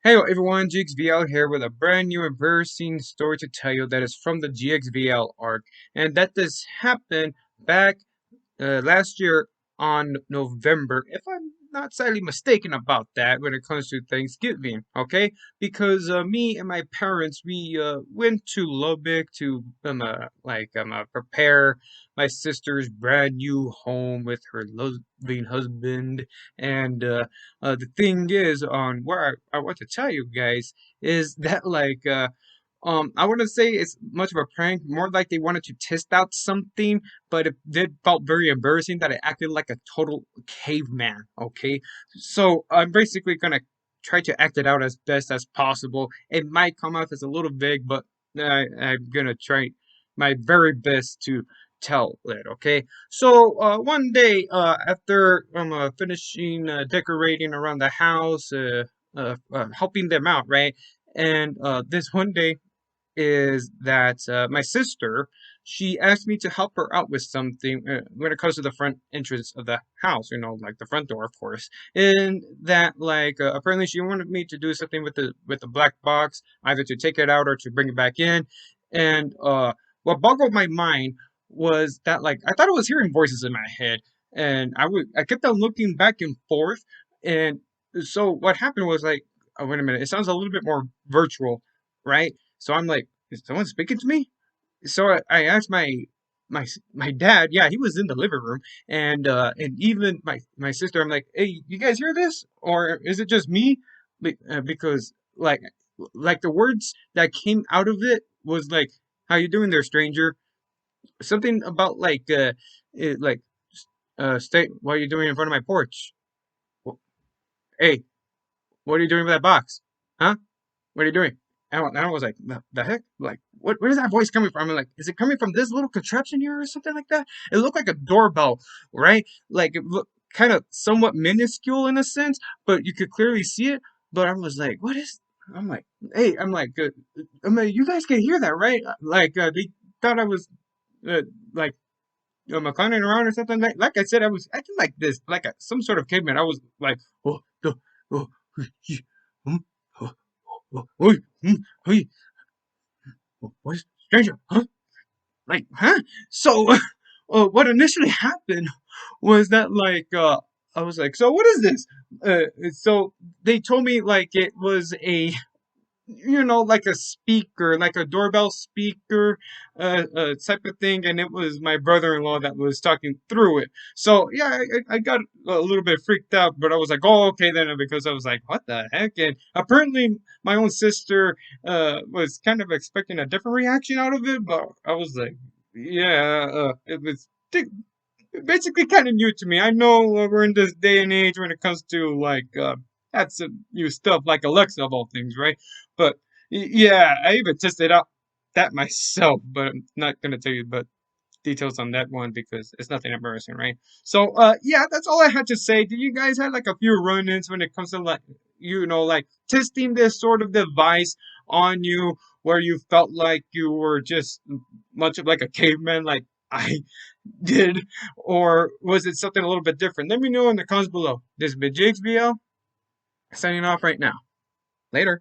Hey everyone, GXVL here with a brand new embarrassing story to tell you that is from the GXVL arc. And that this happened back last year on November, if I'm not sadly mistaken about that when it comes to Thanksgiving, okay? Because me and my parents, we went to Lubbock to prepare my sister's brand new home with her loving husband. And the thing is, on where I want to tell you guys is that I wouldn't say it's much of a prank, more like they wanted to test out something, but it did felt very embarrassing that I acted like a total caveman, okay? So I'm basically gonna try to act it out as best as possible. It might come out as a little vague, but I'm gonna try my very best to tell it, okay? So one day, after finishing decorating around the house, helping them out, right? And this one day, is that my sister, she asked me to help her out with something when it comes to the front entrance of the house, like the front door, of course. And that, apparently she wanted me to do something with the black box, either to take it out or to bring it back in. And what boggled my mind was that, I thought I was hearing voices in my head, and I kept on looking back and forth. And so what happened was oh, wait a minute, it sounds a little bit more virtual, right? So I'm like, is someone speaking to me? So I asked my dad. Yeah, he was in the living room, and even my sister. I'm like, hey, you guys hear this, or is it just me? Because like the words that came out of it was like, "How you doing there, stranger?" Something about it, stay. What are you doing in front of my porch? Wh- Hey, what are you doing with that box? Huh? What are you doing? And I was like, the heck? Like, where is that voice coming from? I'm like, is it coming from this little contraption here or something like that? It looked like a doorbell, right? Like, it looked kind of somewhat minuscule in a sense, but you could clearly see it. But I was like, what is? I'm like, hey, I'm like, you guys can hear that, right? They thought I was, uh, like, climbing around or something. Like I said, I was acting like this, some sort of caveman. I was like, oh, oh, oh, oh, oi, oi, what, stranger, huh? Like, huh? So, what initially happened was that, I was like, so what is this? So they told me it was like a speaker, like a doorbell speaker, type of thing, and it was my brother-in-law that was talking through it. So yeah, I got a little bit freaked out, but I was like, oh, okay then, because I was like, what the heck? And apparently, my own sister was kind of expecting a different reaction out of it, but I was like, yeah, it was. Basically kind of new to me. I know we're in this day and age when it comes to that's some new stuff like Alexa of all things, right? But yeah, I even tested out that myself, but I'm not gonna tell you about details on that one because it's nothing embarrassing, right? So yeah, that's all I had to say. Do you guys have like a few run-ins when it comes to testing this sort of device on you where you felt like you were just much of like a caveman like I did, or was it something a little bit different? Let me know in the comments below. This has been JXBL signing off right now. Later.